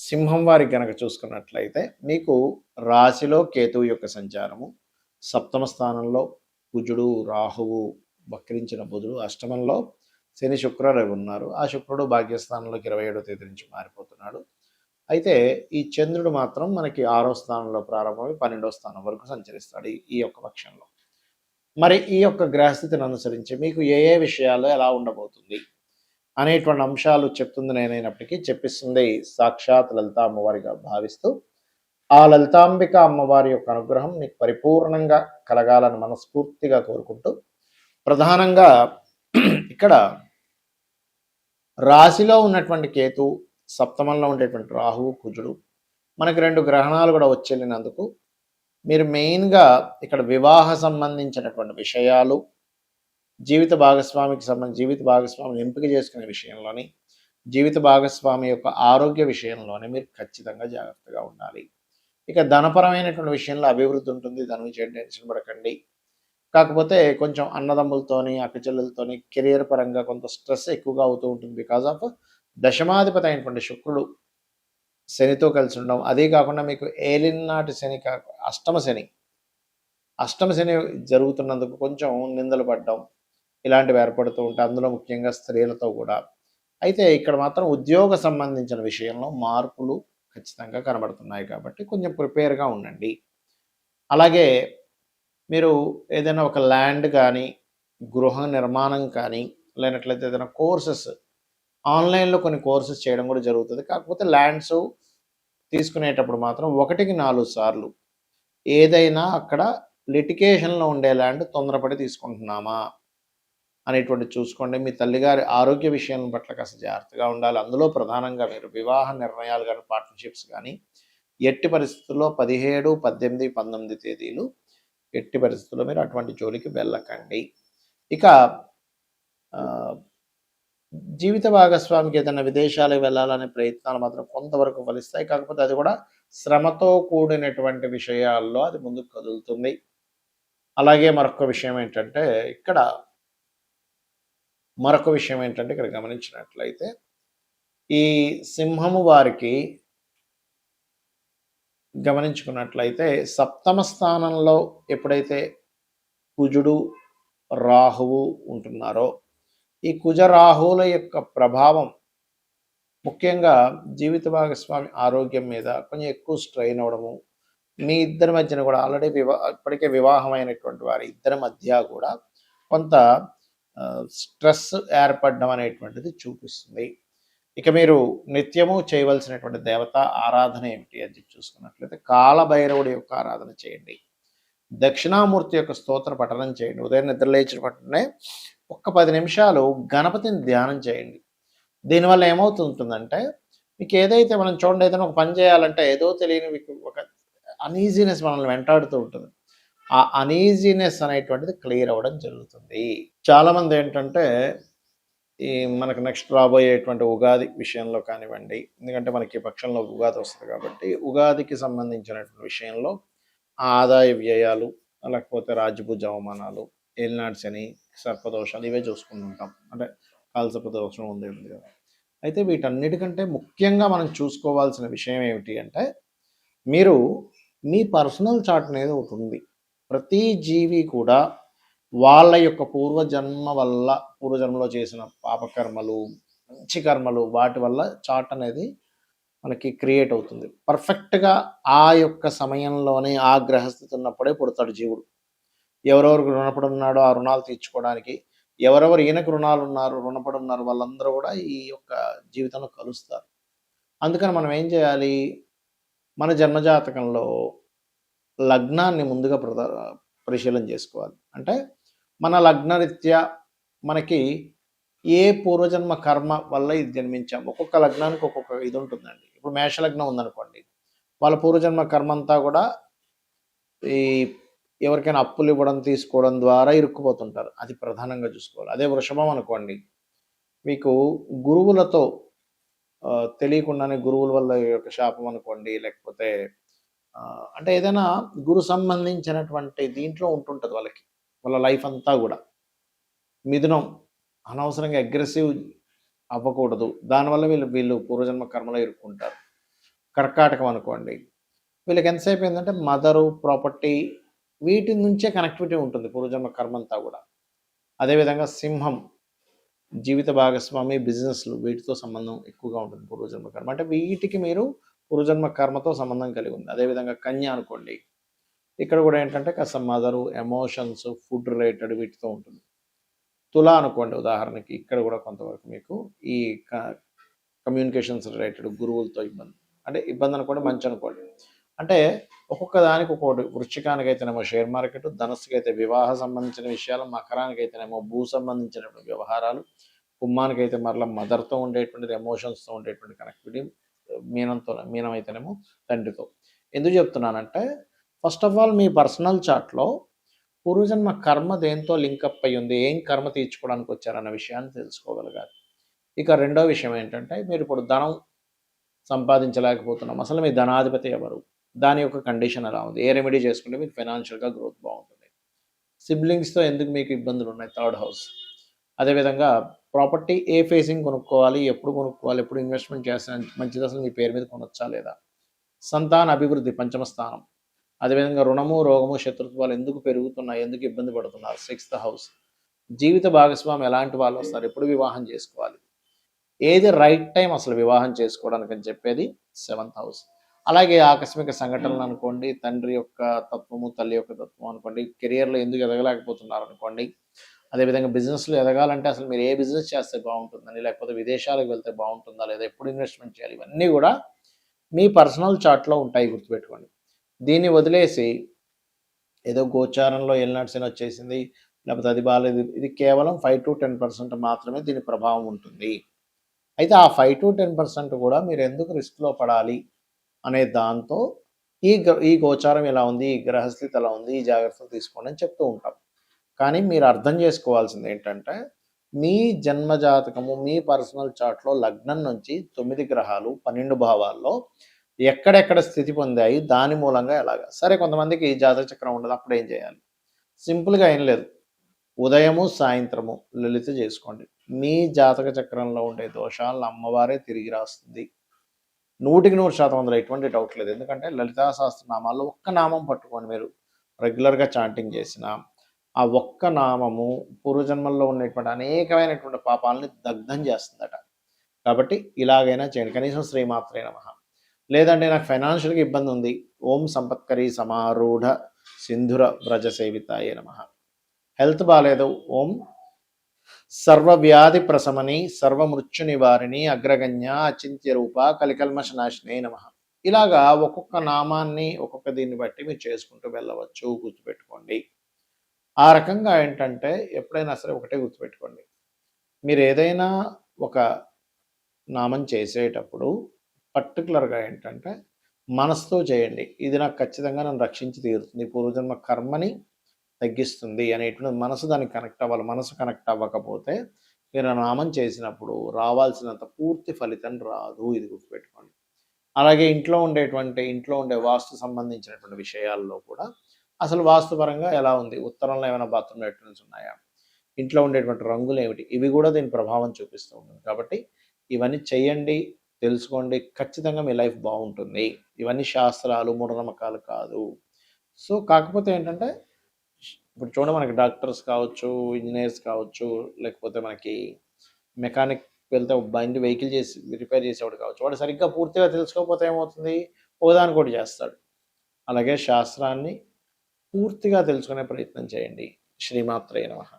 సింహం వారికి గనక చూసుకున్నట్లయితే మీకు రాశిలో కేతువు యొక్క సంచారము, సప్తమ స్థానంలో కుజుడు, రాహువు, వక్రించిన బుధుడు, అష్టమంలో శని శుక్ర రవి ఉన్నారు. ఆ శుక్రుడు భాగ్యస్థానంలోకి 27వ తేదీ నుంచి మారిపోతున్నాడు. అయితే ఈ చంద్రుడు మాత్రం మనకి 6వ స్థానంలో ప్రారంభమై 12వ స్థానం వరకు సంచరిస్తాడు ఈ యొక్క పక్షంలో. మరి ఈ యొక్క గ్రహస్థితిని అనుసరించి మీకు ఏ ఏ విషయాల్లో ఎలా ఉండబోతుంది అనేటువంటి అంశాలు చెప్తుంది నేనైనప్పటికీ చెప్పిస్తుంది సాక్షాత్ లలితా అమ్మవారిగా భావిస్తూ, ఆ లలితాంబిక అమ్మవారి యొక్క అనుగ్రహం మీకు పరిపూర్ణంగా కలగాలని మనస్ఫూర్తిగా కోరుకుంటూ, ప్రధానంగా ఇక్కడ రాశిలో ఉన్నటువంటి కేతు, సప్తమంలో ఉండేటువంటి రాహువు, కుజుడు, మనకి 2 గ్రహణాలు కూడా వచ్చేళ్ళినందుకు మీరు మెయిన్గా ఇక్కడ వివాహ సంబంధించినటువంటి విషయాలు, జీవిత భాగస్వామిని ఎంపిక చేసుకునే విషయంలోని, జీవిత భాగస్వామి యొక్క ఆరోగ్య విషయంలోనే మీరు ఖచ్చితంగా జాగ్రత్తగా ఉండాలి. ఇక ధనపరమైనటువంటి విషయంలో అభివృద్ధి ఉంటుంది, దాని గురించి ఏం టెన్షన్ పడకండి. కాకపోతే కొంచెం అన్నదమ్ములతోని, అక్కచెల్లెలతోని కెరియర్ పరంగా కొంత స్ట్రెస్ ఎక్కువగా అవుతూ ఉంటుంది. బికాజ్ ఆఫ్ దశమాధిపతి అయినటువంటి శుక్రుడు శనితో కలిసి ఉండడం, అదే కాకుండా మీకు ఏలినాటి శని అష్టమ శని జరుగుతున్నందుకు కొంచెం నిందలు పడ్డం ఇలాంటివి ఏర్పడుతూ ఉంటాయి, అందులో ముఖ్యంగా స్త్రీలతో కూడా. అయితే ఇక్కడ మాత్రం ఉద్యోగ సంబంధించిన విషయంలో మార్పులు ఖచ్చితంగా కనబడుతున్నాయి కాబట్టి కొంచెం ప్రిపేర్గా ఉండండి. అలాగే మీరు ఏదైనా ఒక ల్యాండ్ కానీ, గృహ నిర్మాణం కానీ, లేనట్లయితే ఏదైనా కోర్సెస్ ఆన్లైన్లో కొన్ని కోర్సెస్ చేయడం కూడా జరుగుతుంది. కాకపోతే ల్యాండ్స్ తీసుకునేటప్పుడు మాత్రం 1కి 4 సార్లు ఏదైనా అక్కడ లిటికేషన్లో ఉండే ల్యాండ్ తొందరపడి తీసుకుంటున్నామా అనేటువంటి చూసుకోండి. మీ తల్లిగారి ఆరోగ్య విషయం పట్ల కాస్త జాగ్రత్తగా ఉండాలి. అందులో ప్రధానంగా మీరు వివాహ నిర్ణయాలు కానీ, పార్ట్నర్షిప్స్ కానీ ఎట్టి పరిస్థితుల్లో 17, 18, 19 తేదీలు ఎట్టి పరిస్థితుల్లో మీరు అటువంటి జోలికి వెళ్ళకండి. ఇక జీవిత భాగస్వామికి ఏదైనా విదేశాలకు వెళ్ళాలనే ప్రయత్నాలు మాత్రం కొంతవరకు ఫలిస్తాయి. కాకపోతే అది కూడా శ్రమతో కూడినటువంటి విషయాల్లో అది ముందుకు కదులుతుంది. అలాగే మరొక విషయం ఏంటంటే ఇక్కడ గమనించినట్లయితే ఈ సింహము వారికి గమనించుకున్నట్లయితే సప్తమ స్థానంలో ఎప్పుడైతే కుజుడు, రాహువు ఉంటున్నారో, ఈ కుజ రాహువుల యొక్క ప్రభావం ముఖ్యంగా జీవిత భాగస్వామి ఆరోగ్యం మీద కొంచెం ఎక్కువ స్ట్రెయిన్ అవ్వడము, మీ ఇద్దరి మధ్యన కూడా ఆల్రెడీ ఇప్పటికే వివాహమైనటువంటి వారి ఇద్దరి మధ్య కూడా కొంత స్ట్రెస్ ఏర్పడడం అనేటువంటిది చూపిస్తుంది. ఇక మీరు నిత్యము చేయవలసినటువంటి దేవత ఆరాధన ఏమిటి అని చెప్పి చూసుకున్నట్లయితే కాలభైరవుడి యొక్క ఆరాధన చేయండి. దక్షిణామూర్తి యొక్క స్తోత్ర పఠనం చేయండి. ఉదయం నిద్రలేచిన వెంటనే ఒక్క 10 నిమిషాలు గణపతిని ధ్యానం చేయండి. దీనివల్ల ఏమవుతుంటుందంటే మీకు ఏదైతే మనం చూడండి, ఏదైనా ఒక పని చేయాలంటే ఏదో తెలియని మీకు ఒక అనీజీనెస్ మనల్ని వెంటాడుతూ ఉంటుంది. ఆ అనీజీనెస్ అనేటువంటిది క్లియర్ అవ్వడం జరుగుతుంది. చాలామంది ఏంటంటే ఈ మనకు నెక్స్ట్ రాబోయేటువంటి ఉగాది విషయంలో కానివ్వండి, ఎందుకంటే మనకి పక్షంలో ఉగాది వస్తుంది కాబట్టి ఉగాదికి సంబంధించినటువంటి విషయంలో ఆదాయ వ్యయాలు, లేకపోతే రాజ్యపూజ అవమానాలు, ఏలినాటి శని, సర్పదోషాలు ఇవే చూసుకుంటుంటాం. అంటే కాలసర్పదోషం ఉంది కదా. అయితే వీటన్నిటికంటే ముఖ్యంగా మనం చూసుకోవాల్సిన విషయం ఏమిటి అంటే, మీరు మీ పర్సనల్ చార్ట్ అనేది ఒకటి ఉంది. ప్రతి జీవి కూడా వాళ్ళ యొక్క పూర్వజన్మలో చేసిన పాపకర్మలు, మంచి కర్మలు, వాటి వల్ల చార్ట్ అనేది మనకి క్రియేట్ అవుతుంది. పర్ఫెక్ట్గా ఆ యొక్క సమయంలోనే ఆ గ్రహస్థితి ఉన్నప్పుడే పుడతాడు జీవుడు. ఎవరెవరికి రుణపడి ఉన్నాడో ఆ రుణాలు తీర్చుకోవడానికి, ఎవరెవరు ఈయనకు రుణపడి ఉన్నారు వాళ్ళందరూ కూడా ఈ యొక్క జీవితంలో కలుస్తారు. అందుకని మనం ఏం చేయాలి, మన జన్మజాతకంలో లగ్నాన్ని ముందుగా పరిశీలన చేసుకోవాలి. అంటే మన లగ్నరీత్యా మనకి ఏ పూర్వజన్మ కర్మ వల్ల ఇది జన్మించాం. ఒక్కొక్క లగ్నానికి ఒక్కొక్క ఇది ఉంటుందండి. ఇప్పుడు మేషలగ్నం ఉందనుకోండి, వాళ్ళ పూర్వజన్మ కర్మ అంతా కూడా ఈ ఎవరికైనా అప్పులు ఇవ్వడం, తీసుకోవడం ద్వారా ఇరుక్కుపోతుంటారు. అది ప్రధానంగా చూసుకోవాలి. అదే వృషభం అనుకోండి, మీకు గురువులతో తెలియకుండానే గురువుల వల్ల యొక్క శాపం అనుకోండి, లేకపోతే అంటే ఏదైనా గురు సంబంధించినటువంటి దీంట్లో ఉంటుంటుంది వాళ్ళ లైఫ్ అంతా కూడా. మిథునం అనవసరంగా అగ్రెసివ్ అవ్వకూడదు, దానివల్ల వీళ్ళు పూర్వజన్మ కర్మలో ఇరుక్కుంటారు. కర్కాటకం అనుకోండి, వీళ్ళకి ఎంతసేపు ఏంటంటే మదరు, ప్రాపర్టీ వీటి నుంచే కనెక్టివిటీ ఉంటుంది పూర్వజన్మ కర్మంతా కూడా. అదేవిధంగా సింహం జీవిత భాగస్వామి, బిజినెస్లు వీటితో సంబంధం ఎక్కువగా ఉంటుంది పూర్వజన్మ కర్మ. అంటే వీటికి మీరు పూర్వజన్మ కర్మతో సంబంధం కలిగి ఉంది. అదేవిధంగా కన్య అనుకోండి, ఇక్కడ కూడా ఏంటంటే కాస్త మదరు, ఎమోషన్స్, ఫుడ్ రిలేటెడ్ వీటితో ఉంటుంది. తుల అనుకోండి ఉదాహరణకి, ఇక్కడ కూడా కొంతవరకు మీకు ఈ కమ్యూనికేషన్స్ రిలేటెడ్ గురువులతో ఇబ్బంది, అంటే ఇబ్బంది అనుకోండి, మంచి అనుకోండి. అంటే ఒక్కొక్క దానికి ఒక్కొక్కటి. వృశ్చికానికి అయితేనేమో షేర్ మార్కెట్, ధనస్సుకి అయితే వివాహ సంబంధించిన విషయాలు, మకరానికి అయితేనేమో భూ సంబంధించినటువంటి వ్యవహారాలు, కుంభానికి అయితే మరలా మదర్తో ఉండేటువంటిది, ఎమోషన్స్తో ఉండేటువంటి కనెక్టివిటీ, మీనం అయితేనేమో తండ్రితో. ఎందుకు చెప్తున్నానంటే ఫస్ట్ ఆఫ్ ఆల్ మీ పర్సనల్ చార్ట్లో పూర్వజన్మ కర్మ దేంతో లింకప్ అయి ఉంది, ఏం కర్మ తీర్చుకోవడానికి వచ్చారన్న విషయాన్ని తెలుసుకోగలగాలి. ఇక రెండో విషయం ఏంటంటే, మీరు ఇప్పుడు ధనం సంపాదించలేకపోతున్నాం, అసలు మీ ధనాధిపతి ఎవరు, దాని యొక్క కండిషన్ ఎలా ఉంది, ఏ రెమెడీ చేసుకుంటే మీకు ఫైనాన్షియల్గా గ్రోత్ బాగుంటుంది, సిబ్లింగ్స్తో ఎందుకు మీకు ఇబ్బందులు ఉన్నాయి, థర్డ్ హౌస్. అదేవిధంగా ప్రాపర్టీ ఏ ఫేసింగ్ కొనుక్కోవాలి, ఎప్పుడు కొనుక్కోవాలి, ఎప్పుడు ఇన్వెస్ట్మెంట్ చేస్తే మంచిది, అసలు మీ పేరు మీద కొనొచ్చా లేదా, సంతాన అభివృద్ధి పంచమ స్థానం. అదేవిధంగా రుణము, రోగము, శత్రుత్వాలు ఎందుకు పెరుగుతున్నాయి, ఎందుకు ఇబ్బంది పడుతున్నారు, సిక్స్త్ హౌస్. జీవిత భాగస్వామి ఎలాంటి వాళ్ళు వస్తారు, ఎప్పుడు వివాహం చేసుకోవాలి, ఏది రైట్ టైం అసలు వివాహం చేసుకోవడానికి అని చెప్పేది సెవెంత్ హౌస్. అలాగే ఆకస్మిక సంఘటనలు అనుకోండి, తండ్రి యొక్క తత్వము, తల్లి యొక్క తత్వం అనుకోండి, కెరియర్లో ఎందుకు ఎదగలేకపోతున్నారు అనుకోండి, అదేవిధంగా బిజినెస్లో ఎదగాలంటే అసలు మీరు ఏ బిజినెస్ చేస్తే బాగుంటుందని, లేకపోతే విదేశాలకు వెళ్తే బాగుంటుందా లేదా, ఎప్పుడు ఇన్వెస్ట్మెంట్ చేయాలి, ఇవన్నీ కూడా మీ పర్సనల్ చార్ట్లో ఉంటాయి, గుర్తుపెట్టుకోండి. దీన్ని వదిలేసి ఏదో గోచారంలో ఏలినాటి వచ్చేసింది, లేకపోతే అది బాగాలేదు, ఇది కేవలం 5-10% మాత్రమే దీని ప్రభావం ఉంటుంది. అయితే ఆ 5-10% కూడా మీరు ఎందుకు రిస్క్లో పడాలి అనే దాంతో ఈ గోచారం ఎలా ఉంది, ఈ గ్రహస్థితి ఎలా ఉంది, ఈ జాగ్రత్తలు తీసుకోండి అని చెప్తూ ఉంటాం. కానీ మీరు అర్థం చేసుకోవాల్సింది ఏంటంటే, మీ జన్మజాతకము, మీ పర్సనల్ చార్ట్లో లగ్నం నుంచి 9 గ్రహాలు 12 భావాల్లో ఎక్కడెక్కడ స్థితి పొందాయి, దాని మూలంగా ఎలాగా. సరే, కొంతమందికి జాతక చక్రం ఉండదు, అప్పుడు ఏం చేయాలి, సింపుల్గా ఏం లేదు, ఉదయము సాయంత్రము లలిత చేసుకోండి. మీ జాతక చక్రంలో ఉండే దోషాలను అమ్మవారే తిరిగి రాస్తుంది, 100% అందులో ఎటువంటి డౌట్ లేదు. ఎందుకంటే లలితా సహస్రనామాల్లో ఒక్క నామం పట్టుకొని మీరు రెగ్యులర్గా చాంటింగ్ చేసిన ఆ ఒక్క నామము పూర్వజన్మల్లో ఉన్నటువంటి అనేకమైనటువంటి పాపాలని దగ్ధం చేస్తుందట. కాబట్టి ఇలాగైనా చేయండి, కనీసం శ్రీమాత్రే నమః. లేదంటే నాకు ఫైనాన్షియల్గా ఇబ్బంది ఉంది, ఓం సంపత్కరీ సమారూఢ సింధుర వ్రజ సేవితాయే నమః. హెల్త్ బాగాలేదు, ఓం సర్వవ్యాధి ప్రశమని సర్వమృత్యు నివారిణి అగ్రగణ్య అచింత్య రూప కలికల్మష నాశినే నమః. ఇలాగా ఒక్కొక్క నామాన్ని ఒక్కొక్క దీన్ని బట్టి మీరు చేసుకుంటూ వెళ్ళవచ్చు, గుర్తుపెట్టుకోండి. ఆ రకంగా ఏంటంటే ఎప్పుడైనా సరే ఒకటే గుర్తుపెట్టుకోండి, మీరు ఏదైనా ఒక నామం చేసేటప్పుడు పర్టికులర్గా ఏంటంటే మనసుతో చేయండి, ఇది నాకు ఖచ్చితంగా నన్ను రక్షించి తీరుతుంది, పూర్వజన్మ కర్మని తగ్గిస్తుంది అనేటువంటి మనసు దానికి కనెక్ట్ అవ్వాలి. మనసు కనెక్ట్ అవ్వకపోతే మీరు నామం చేసినప్పుడు రావాల్సినంత పూర్తి ఫలితం రాదు, ఇది గుర్తుపెట్టుకోండి. అలాగే ఇంట్లో ఉండే వాస్తు సంబంధించినటువంటి విషయాల్లో కూడా అసలు వాస్తుపరంగా ఎలా ఉంది, ఉత్తరంలో ఏమైనా బాత్రూమ్ లెట్రిన్స్ ఉన్నాయా, ఇంట్లో ఉండేటువంటి రంగులు ఏమిటి, ఇవి కూడా దీని ప్రభావం చూపిస్తూ ఉంటుంది. కాబట్టి ఇవన్నీ చెయ్యండి, తెలుసుకోండి, ఖచ్చితంగా మీ లైఫ్ బాగుంటుంది. ఇవన్నీ శాస్త్రాలు, మూఢనమ్మకాలు కాదు. సో కాకపోతే ఏంటంటే ఇప్పుడు చూడండి, మనకి డాక్టర్స్ కావచ్చు, ఇంజనీర్స్ కావచ్చు, లేకపోతే మనకి మెకానిక్ వెళ్తే బండి వెహికల్ చేసి రిపేర్ చేసేవాడు కావచ్చు, వాడు సరిగ్గా పూర్తిగా తెలుసుకోకపోతే ఏమవుతుంది, ఒకదానికోటి చేస్తాడు. అలాగే శాస్త్రాన్ని పూర్తిగా తెలుసుకునే ప్రయత్నం చేయండి. శ్రీమాత్రే నమః.